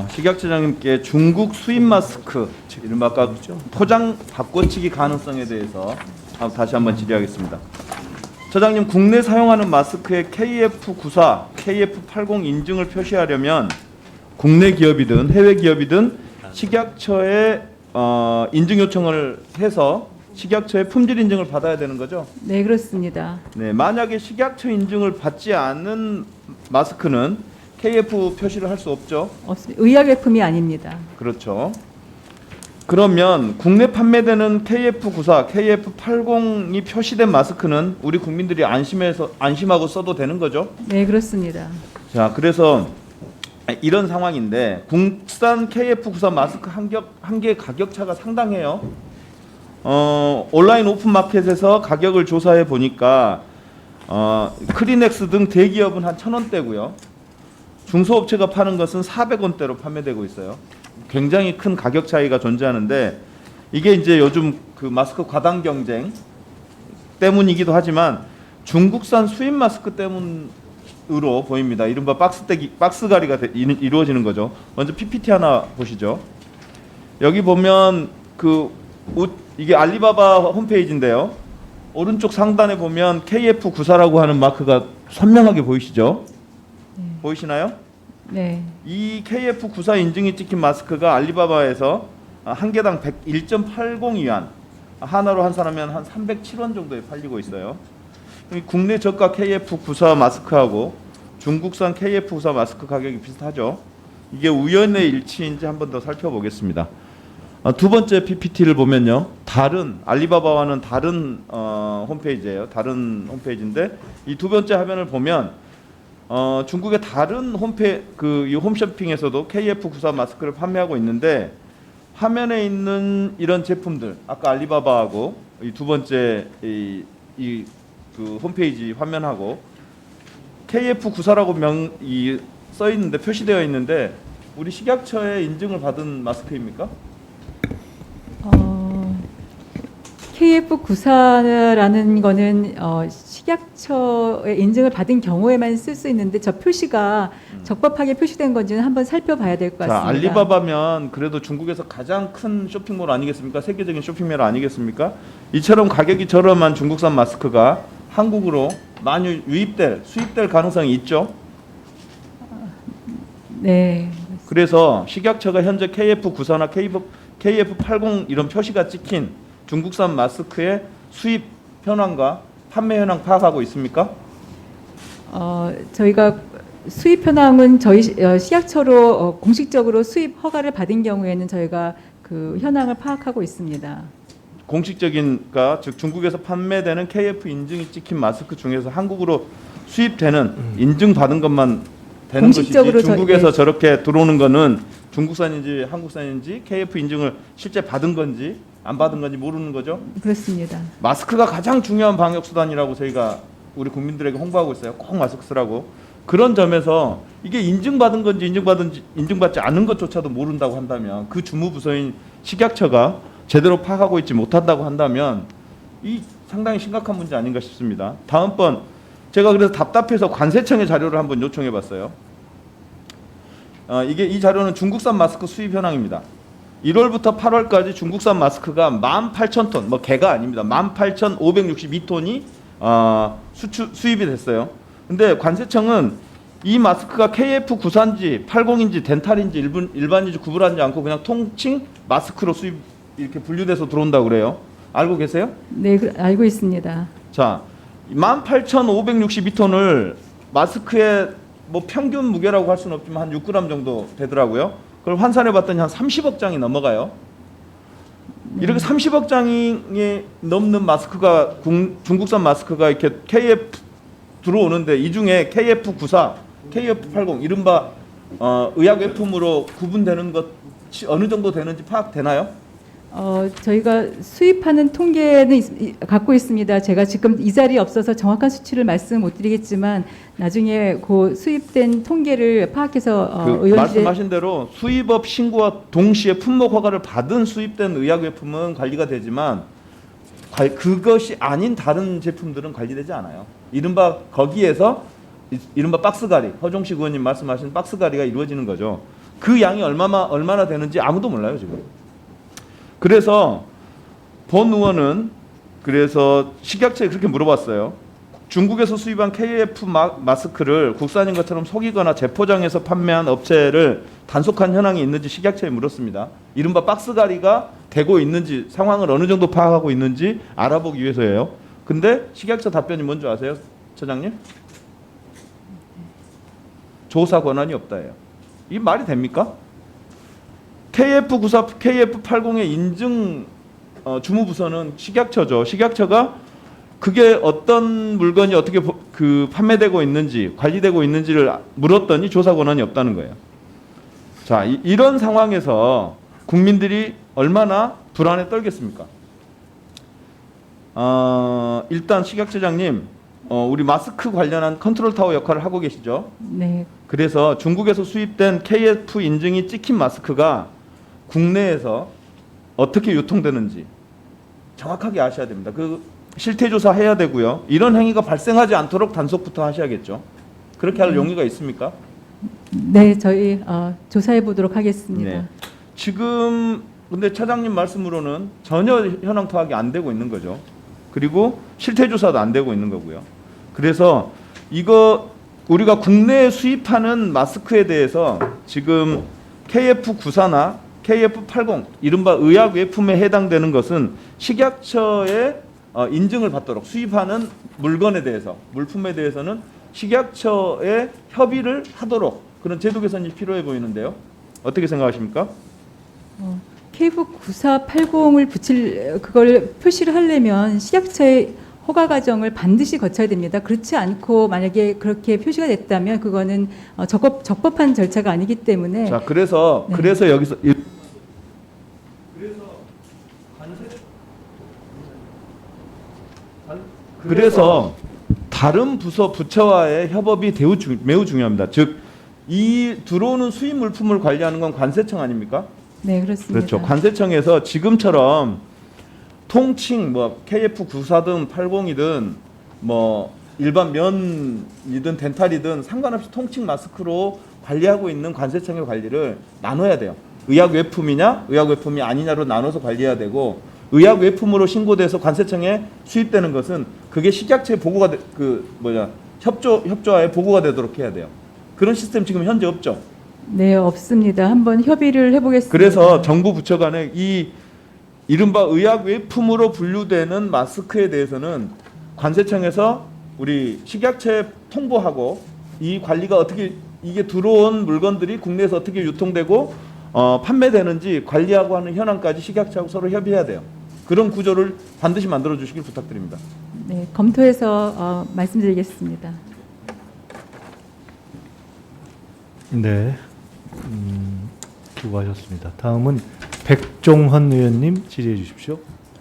식약처장님께 중국 수입 마스크, 이른바 아까 포장 바꿔치기 가능성에 대해서 다시 한번 질의하겠습니다. 처장님, 국내 사용하는 마스크에 KF94, KF80 인증을 표시하려면 국내 기업이든 해외 기업이든 식약처에 인증 요청을 해서 식약처의 품질 인증을 받아야 되는 거죠? 네, 그렇습니다. 네, 만약에 식약처 인증을 받지 않은 마스크는 KF 표시를 할 수 없죠? 없습니다. 의약용품이 아닙니다. 그렇죠. 그러면 국내 판매되는 KF94, KF80이 표시된 마스크는 우리 국민들이 안심하고 써도 되는 거죠? 네, 그렇습니다. 자, 그래서 이런 상황인데 국산 KF94 마스크 한 개 가격 차가 상당해요. 온라인 오픈마켓에서 가격을 조사해 보니까 크리넥스 등 대기업은 한 1,000원대고요. 중소업체가 파는 것은 400원대로 판매되고 있어요. 굉장히 큰 가격 차이가 존재하는데 이게 이제 요즘 그 마스크 과당 경쟁 때문이기도 하지만 중국산 수입 마스크 때문으로 보입니다. 이른바 박스가리가 이루어지는 거죠. 먼저 PPT 하나 보시죠. 여기 보면 이게 알리바바 홈페이지인데요. 오른쪽 상단에 보면 KF94라고 하는 마크가 선명하게 보이시죠? 보이시나요? 네. 이 KF94 인증이 찍힌 마스크가 알리바바에서 한 개당 101.80위안, 하나로 환산하면 한 307원 정도에 팔리고 있어요. 국내 저가 KF94 마스크하고 중국산 KF94 마스크 가격이 비슷하죠. 이게 우연의 일치인지 한번 더 살펴보겠습니다. 두 번째 PPT를 보면요, 알리바바와는 다른 홈페이지예요. 다른 홈페이지인데 이 두 번째 화면을 보면 중국의 다른 홈쇼핑에서도 KF94 마스크를 판매하고 있는데 화면에 있는 이런 제품들, 아까 알리바바하고 이 두 번째 그 홈페이지 화면하고 KF94라고 써 있는데 표시되어 있는데 우리 식약처에 인증을 받은 마스크입니까? KF94라는 거는 식약처의 인증을 받은 경우에만 쓸 수 있는데 저 표시가 적법하게 표시된 건지는 한번 살펴봐야 될 것 같습니다. 자, 알리바바면 그래도 중국에서 가장 큰 쇼핑몰 아니겠습니까? 세계적인 쇼핑몰 아니겠습니까? 이처럼 가격이 저렴한 중국산 마스크가 한국으로 많이 수입될 가능성이 있죠? 네. 그래서 식약처가 현재 KF94나 KF80 이런 표시가 찍힌 중국산 마스크의 수입 현황과 판매 현황 파악하고 있습니까? 저희가 수입 현황은 저희 식약처로 공식적으로 수입 허가를 받은 경우에는 저희가 그 현황을 파악하고 있습니다. 즉 중국에서 판매되는 KF 인증이 찍힌 마스크 중에서 한국으로 수입되는 인증받은 것만 되는 것이지 중국에서 저렇게 들어오는 거는 중국산인지 한국산인지 KF 인증을 실제 받은 건지 안 받은 건지 모르는 거죠? 그렇습니다. 마스크가 가장 중요한 방역 수단이라고 저희가 우리 국민들에게 홍보하고 있어요. 꼭 마스크 쓰라고. 그런 점에서 이게 인증받은 건지 인증받지 않은 것조차도 모른다고 한다면 그 주무부서인 식약처가 제대로 파악하고 있지 못한다고 한다면 이 상당히 심각한 문제 아닌가 싶습니다. 다음번 제가 그래서 답답해서 관세청의 자료를 한번 요청해 봤어요. 이 자료는 중국산 마스크 수입 현황입니다. 1월부터 8월까지 중국산 마스크가 18,000톤, 개가 아닙니다. 18,562톤이 수입이 됐어요. 근데 관세청은 이 마스크가 KF94인지 80인지 덴탈인지 일반인지 구분하지 않고 그냥 통칭 마스크로 수입 이렇게 분류돼서 들어온다고 그래요. 알고 계세요? 네, 알고 있습니다. 자, 18,562톤을 마스크의 평균 무게라고 할 수는 없지만 한 6g 정도 되더라고요. 그걸 환산해 봤더니 한 30억 장이 넘어가요. 이렇게 30억 장이 넘는 마스크가 중국산 마스크가 이렇게 KF 들어오는데 이 중에 KF94, KF80 이른바 의약외품으로 구분되는 것이 어느 정도 되는지 파악되나요? 저희가 수입하는 통계는 갖고 있습니다. 제가 지금 이 자리에 없어서 정확한 수치를 말씀 못 드리겠지만 나중에 그 수입된 통계를 파악해서 말씀하신 대로 수입업 신고와 동시에 품목 허가를 받은 수입된 의약외품은 관리가 되지만 그것이 아닌 다른 제품들은 관리되지 않아요. 이른바 거기에서 이른바 박스가리, 허종식 의원님 말씀하신 박스가리가 이루어지는 거죠. 그 양이 얼마나 되는지 아무도 몰라요 지금. 그래서 본 의원은 그래서 식약처에 그렇게 물어봤어요. 중국에서 수입한 KF 마스크를 국산인 것처럼 속이거나 재포장해서 판매한 업체를 단속한 현황이 있는지 식약처에 물었습니다. 이른바 박스가리가 되고 있는지 상황을 어느 정도 파악하고 있는지 알아보기 위해서예요. 근데 식약처 답변이 뭔지 아세요, 처장님? 조사 권한이 없다예요. 이 말이 됩니까? KF94, KF80의 인증 주무부서는 식약처죠. 식약처가 그게 어떤 물건이 어떻게 판매되고 있는지 관리되고 있는지를 물었더니 조사 권한이 없다는 거예요. 자, 이런 상황에서 국민들이 얼마나 불안에 떨겠습니까? 일단 식약처장님, 우리 마스크 관련한 컨트롤 타워 역할을 하고 계시죠? 네. 그래서 중국에서 수입된 KF 인증이 찍힌 마스크가 국내에서 어떻게 유통되는지 정확하게 아셔야 됩니다. 그 실태 조사해야 되고요. 이런 행위가 발생하지 않도록 단속부터 하셔야겠죠. 그렇게 할 용의가 있습니까? 네, 저희 조사해 보도록 하겠습니다. 네. 지금 근데 차장님 말씀으로는 전혀 현황 파악이 안 되고 있는 거죠. 그리고 실태 조사도 안 되고 있는 거고요. 그래서 이거 우리가 국내에 수입하는 마스크에 대해서 지금 KF94나 KF80 이른바 의약 외품에 해당되는 것은 식약처의 인증을 받도록 수입하는 물건에 대해서 물품에 대해서는 식약처의 협의를 하도록 그런 제도 개선이 필요해 보이는데요. 어떻게 생각하십니까? KF9480을 그걸 표시를 하려면 식약처의 허가 과정을 반드시 거쳐야 됩니다. 그렇지 않고 만약에 그렇게 표시가 됐다면 그거는 적법한 절차가 아니기 때문에. 자, 그래서 네. 그래서 여기서 그래서 다른 부처와의 협업이 매우 중요합니다. 즉, 이 들어오는 수입 물품을 관리하는 건 관세청 아닙니까? 네, 그렇습니다. 그렇죠. 관세청에서 지금처럼 통칭 뭐 KF94든 80이든 뭐 일반 면이든 덴탈이든 상관없이 통칭 마스크로 관리하고 있는 관세청의 관리를 나눠야 돼요. 의약 외품이냐, 의약 외품이 아니냐로 나눠서 관리해야 되고 의약 외품으로 신고돼서 관세청에 수입되는 것은 그게 식약처에 보고가 협조하에 보고가 되도록 해야 돼요. 그런 시스템 지금 현재 없죠. 네, 없습니다. 한번 협의를 해보겠습니다. 그래서 정부 부처 간에 이 이른바 의약 외품으로 분류되는 마스크에 대해서는 관세청에서 우리 식약처에 통보하고 이 관리가 어떻게 이게 들어온 물건들이 국내에서 어떻게 유통되고 판매되는지 관리하고 하는 현황까지 식약처하고 서로 협의해야 돼요. 그런 구조를 반드시 만들어 주시길 부탁드립니다. 네, 검토해서 말씀드리겠습니다. 네, 수고하셨습니다. 다음은 백종헌 의원님 질의해 주십시오.